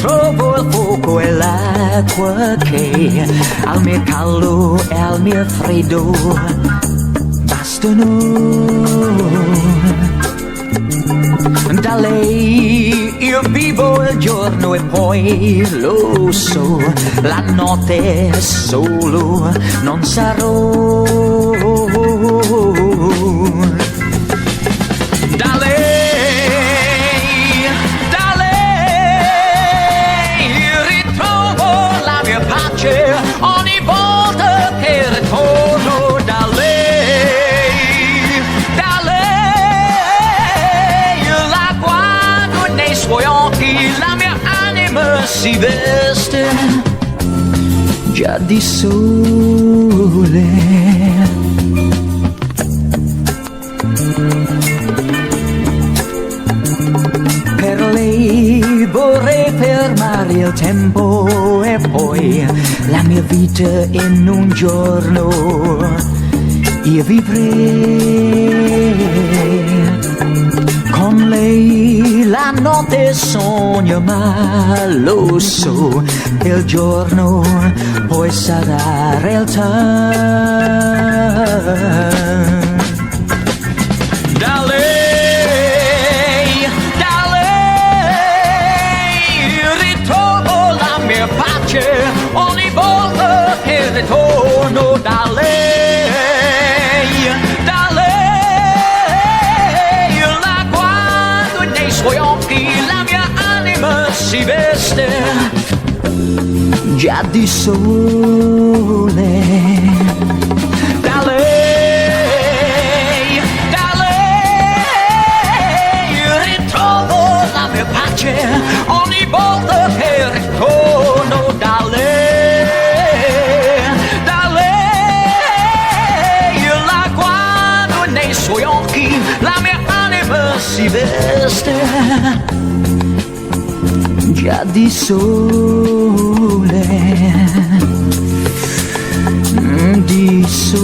ritrovo il fuoco e l'acqua che al mio caldo e al mio freddo bastano. Da lei io vivo il giorno e poi lo so, la notte solo non sarò. Da lei ritrovo la mia pace ogni volta che ritorno. Da lei la guardo nei suoi occhi, la mia anima si veste già di sole. Per lei vorrei fermare il tempo e poi la mia vita in un giorno io vivrei. Con lei la notte sogno, ma lo so, il giorno poi sarà realtà. Da lei ritrovo la mia pace ogni volta che ritorno. Da lei la guardo nei suoi occhi, la mia anima si veste già di sole. Da lei ritrovo la mia pace ogni volta che ritorno. Da lei la guardo nei suoi occhi, la mia anima si veste già di sole, di sole.